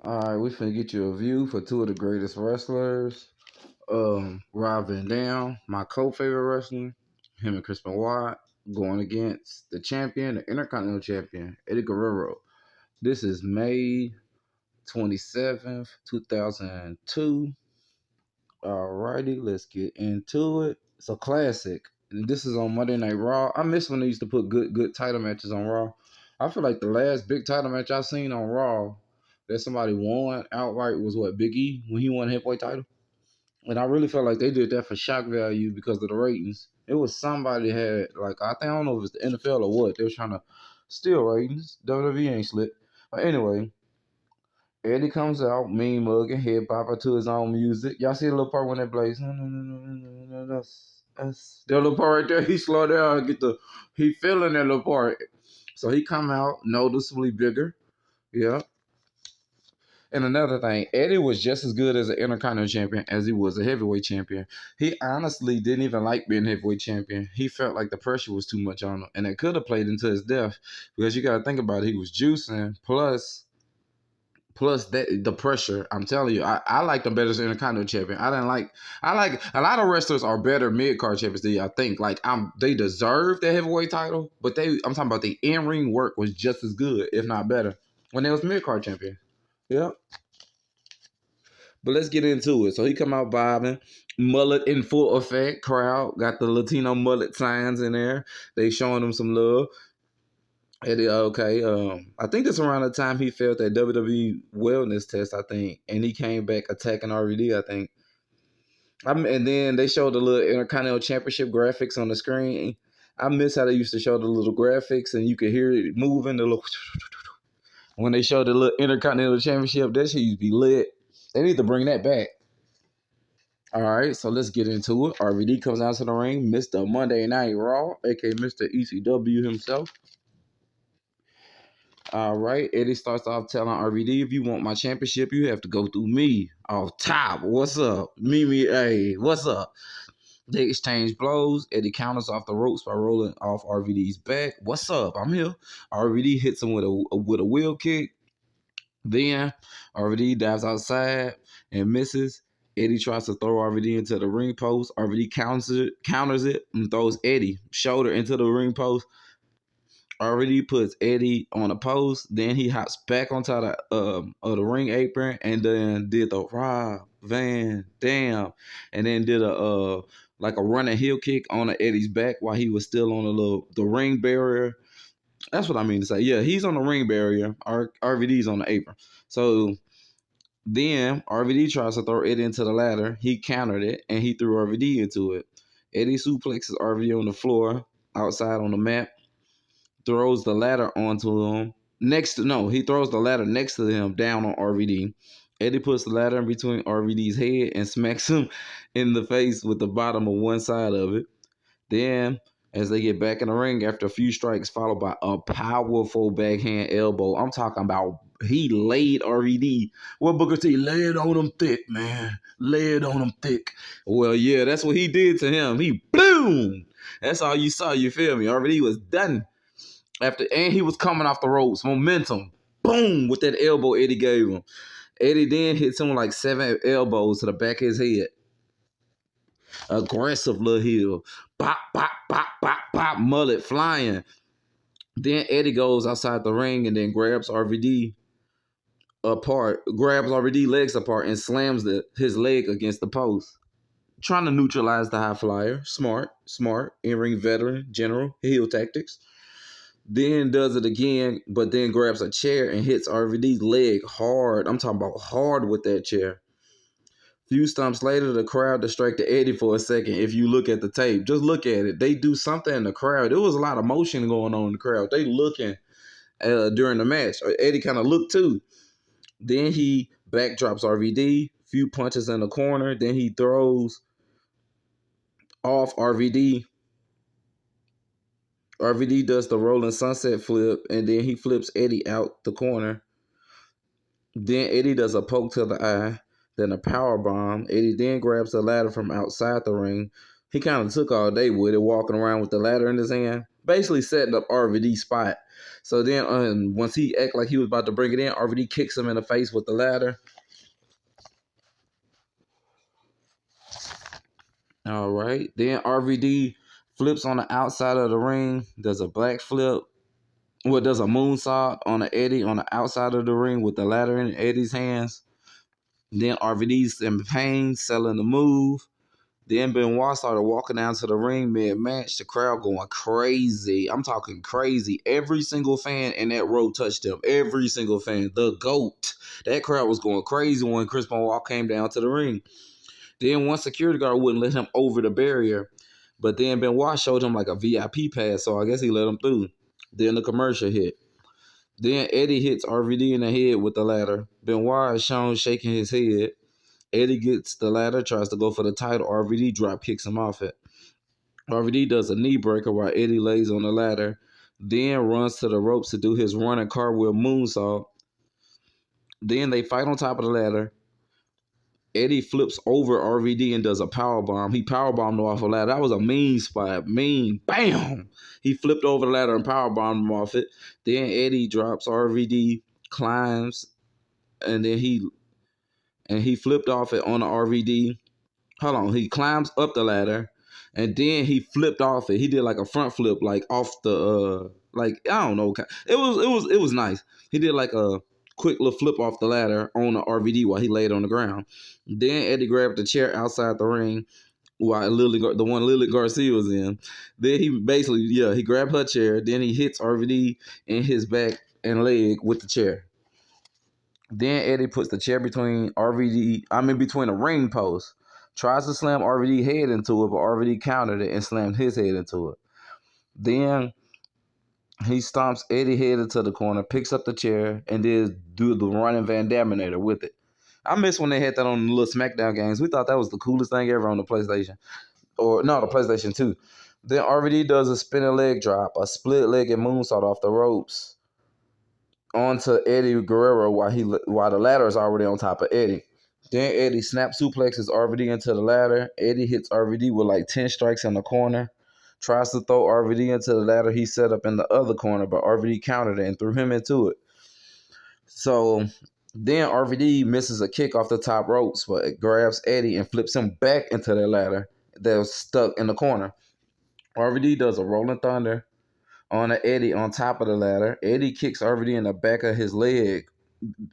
Alright, we finna get you a view for two of the greatest wrestlers. Rob Van Dam, my co-favorite wrestler, him and Chris Benoit, going against the champion, the Intercontinental champion, Eddie Guerrero. This is May 27th, 2002. Alrighty, let's get into it. It's a classic. And this is on Monday Night Raw. I miss when they used to put good title matches on Raw. I feel like the last big title match I seen on Raw that somebody won outright was what, Big E, when he won the heavyweight title. And I really felt like they did that for shock value because of the ratings. It was somebody had, like, I don't know if it's the NFL or what. They was trying to steal ratings. WWE ain't slick. But anyway, Eddie comes out, mean mugging, head bopping to his own music. Y'all see the little part when that plays? That little part right there, he slow down and he feeling that little part. So he come out noticeably bigger. Yeah. And another thing, Eddie was just as good as an Intercontinental champion as he was a heavyweight champion. He honestly didn't even like being heavyweight champion. He felt like the pressure was too much on him, and it could have played into his death because you got to think about it. He was juicing, plus that the pressure. I'm telling you, I like him better as Intercontinental champion. I like a lot of wrestlers are better mid card champions than I think. Like they deserve the heavyweight title, but I'm talking about the in ring work was just as good, if not better, when they was mid card champion. Yep. But let's get into it. So he come out bobbing, mullet in full effect. Crowd got the Latino mullet signs in there. They showing him some love. Eddie, okay. I think it's around the time he failed that WWE wellness test, I think, and he came back attacking RVD, I think. And then they showed the little Intercontinental Championship graphics on the screen. I miss how they used to show the little graphics and you could hear it moving. When they showed the little Intercontinental Championship, that shit used to be lit. They need to bring that back. All right, so let's get into it. RVD comes out to the ring, Mr. Monday Night Raw, aka Mr. ECW himself. All right, Eddie starts off telling RVD, if you want my championship, you have to go through me. Off top, what's up? Mimi, hey, what's up? They exchange blows. Eddie counters off the ropes by rolling off RVD's back. What's up? I'm here. RVD hits him with a wheel kick. Then RVD dives outside and misses. Eddie tries to throw RVD into the ring post. RVD counters it and throws Eddie shoulder into the ring post. RVD puts Eddie on a post. Then he hops back onto the ring apron and then did the Rob Van Dam and then did a running heel kick on Eddie's back while he was still on the ring barrier. That's what I mean to say. Yeah, he's on the ring barrier. RVD's on the apron. So then RVD tries to throw Eddie into the ladder. He countered it, and he threw RVD into it. Eddie suplexes RVD on the floor outside on the mat, throws the ladder onto him. He throws the ladder next to him down on RVD. Eddie puts the ladder in between RVD's head and smacks him in the face with the bottom of one side of it. Then, as they get back in the ring after a few strikes, followed by a powerful backhand elbow. I'm talking about he laid RVD. Well, Booker T laid on him thick, man. Laid on him thick. Well, yeah, that's what he did to him. He boom. That's all you saw. You feel me? RVD was done and he was coming off the ropes. Momentum. Boom with that elbow Eddie gave him. Eddie then hits him like 7 elbows to the back of his head. Aggressive little heel. Bop, bop, bop, bop, bop. Mullet flying. Then Eddie goes outside the ring and then grabs RVD legs apart and slams his leg against the post. Trying to neutralize the high flyer. Smart, in-ring veteran, general, heel tactics. Then does it again, but then grabs a chair and hits RVD's leg hard. I'm talking about hard with that chair. Few stumps later, the crowd distracted Eddie for a second. If you look at the tape, just look at it. They do something in the crowd. There was a lot of motion going on in the crowd. They looking during the match. Eddie kind of looked too. Then he backdrops RVD. Few punches in the corner. Then he throws off RVD. RVD does the rolling sunset flip, and then he flips Eddie out the corner. Then Eddie does a poke to the eye. Then a power bomb. Eddie then grabs the ladder from outside the ring. He kind of took all day with it, walking around with the ladder in his hand. basically setting up RVD spot. So then once he act like he was about to bring it in, RVD kicks him in the face with the ladder. All right. Then RVD flips on the outside of the ring. Does a black flip. Well, does a moonsault on Eddie on the outside of the ring with the ladder in Eddie's hands. Then RVD's in pain, selling the move. Then Benoit started walking down to the ring mid-match. The crowd going crazy. I'm talking crazy. Every single fan in that row touched him. Every single fan. The GOAT. That crowd was going crazy when Chris Benoit came down to the ring. Then one security guard wouldn't let him over the barrier. But then Benoit showed him like a VIP pass, so I guess he let him through. Then the commercial hit. Then Eddie hits RVD in the head with the ladder. Benoit is shown shaking his head. Eddie gets the ladder, tries to go for the title. RVD drop kicks him off it. RVD does a knee breaker while Eddie lays on the ladder. Then runs to the ropes to do his running cartwheel moonsault. Then they fight on top of the ladder. Eddie flips over RVD and does a power bomb. He power bombed him off a ladder. That was a mean spot. Mean. Bam! He flipped over the ladder and power bombed him off it. Then Eddie drops RVD, climbs, and then he flipped off it on the RVD. Hold on. He climbs up the ladder, and then he flipped off it. He did like a front flip, like off the like I don't know. It was nice. He did like a quick little flip off the ladder on the RVD while he laid on the ground. Then Eddie grabbed the chair outside the ring while the one Lily Garcia was in. Then he basically, he grabbed her chair. Then he hits RVD in his back and leg with the chair. Then Eddie puts the chair between the ring posts. Tries to slam RVD head into it, but RVD countered it and slammed his head into it. Then he stomps Eddie head into the corner, picks up the chair, and then do the running Van Daminator with it. I miss when they had that on the little SmackDown games. We thought that was the coolest thing ever on the PlayStation. The PlayStation 2. Then RVD does a spinning leg drop, a split-legged moonsault off the ropes onto Eddie Guerrero while the ladder is already on top of Eddie. Then Eddie snap suplexes RVD into the ladder. Eddie hits RVD with like 10 strikes in the corner. Tries to throw RVD into the ladder he set up in the other corner, but RVD countered it and threw him into it. So then RVD misses a kick off the top ropes, but it grabs Eddie and flips him back into the ladder that was stuck in the corner. RVD does a rolling thunder on Eddie on top of the ladder. Eddie kicks RVD in the back of his leg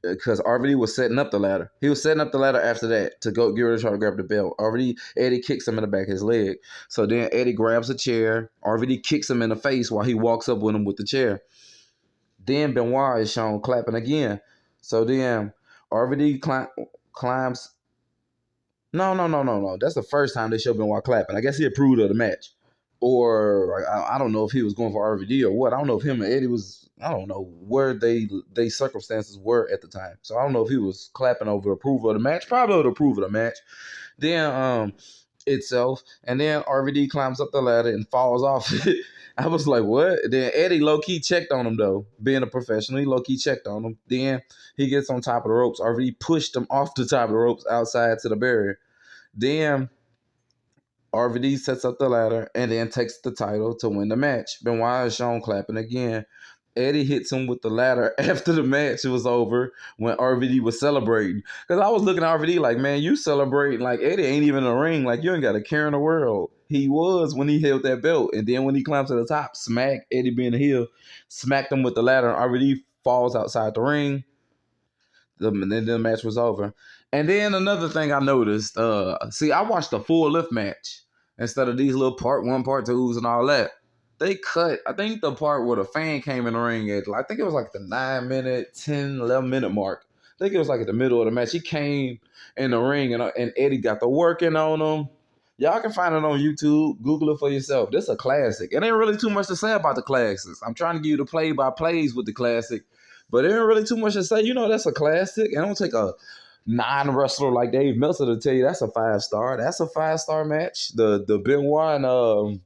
because RVD was setting up the ladder. He was setting up the ladder after that to go get ready to try to grab the belt. Eddie kicks him in the back of his leg. So then Eddie grabs a chair. RVD kicks him in the face while he walks up with him with the chair. Then Benoit is shown clapping again. So then RVD climbs. No. That's the first time they show Benoit clapping. I guess he approved of the match. Or I don't know if he was going for RVD or what. I don't know if him and Eddie was, I don't know where they circumstances were at the time. So I don't know if he was clapping over approval of the match. Probably over approval of the match. Then itself. And then RVD climbs up the ladder and falls off it. I was like, what? Then Eddie low-key checked on him, though. Being a professional, he low-key checked on him. Then he gets on top of the ropes. RVD pushed him off the top of the ropes outside to the barrier. Then RVD sets up the ladder and then takes the title to win the match. Benoit is shown clapping again. Eddie hits him with the ladder after the match was over when RVD was celebrating. Because I was looking at RVD like, man, you celebrating like Eddie ain't even in the ring. Like, you ain't got a care in the world. He was when he held that belt. And then when he climbs to the top, smack Eddie being a heel, smacked him with the ladder, and RVD falls outside the ring. And then the match was over. And then another thing I noticed, I watched the full lift match instead of these little part 1, part 2s and all that. They cut, I think the part where the fan came in the ring at, I think it was like the 9-minute, 10, 11-minute mark. I think it was like at the middle of the match. He came in the ring and Eddie got the working on him. Y'all can find it on YouTube. Google it for yourself. This is a classic. It ain't really too much to say about the classics. I'm trying to give you the play-by-plays with the classic. But there ain't really too much to say. That's a classic. And I don't take a non-wrestler like Dave Meltzer to tell you that's a 5-star. That's a 5-star match. The Benoit and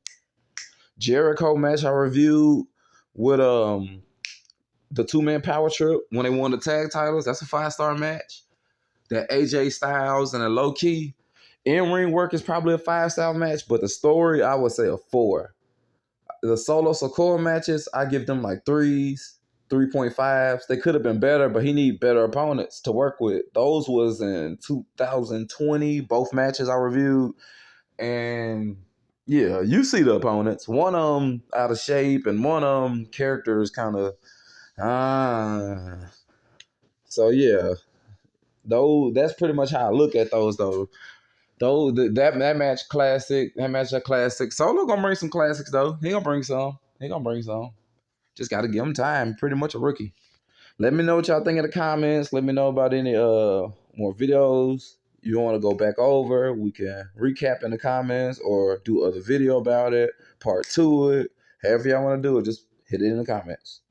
Jericho match I reviewed with the 2-man power trip when they won the tag titles. That's a 5-star match. The AJ Styles and the low key in-ring work is probably a 5-star match, but the story I would say a 4. the solo Sokoa matches, I give them like 3s, 3.5s. They could have been better, but he need better opponents to work with. Those was in 2020, both matches I reviewed. And yeah, you see the opponents. One of them out of shape, and one of them character is kind of So yeah, though that's pretty much how I look at those though. That match classic, that match a classic. Solo gonna bring some classics though. He gonna bring some. He gonna bring some. Just gotta give him time. Pretty much a rookie. Let me know what y'all think in the comments. Let me know about any more videos you want to go back over. We can recap in the comments or do other video about it, part 2 it. However y'all want to do it, just hit it in the comments.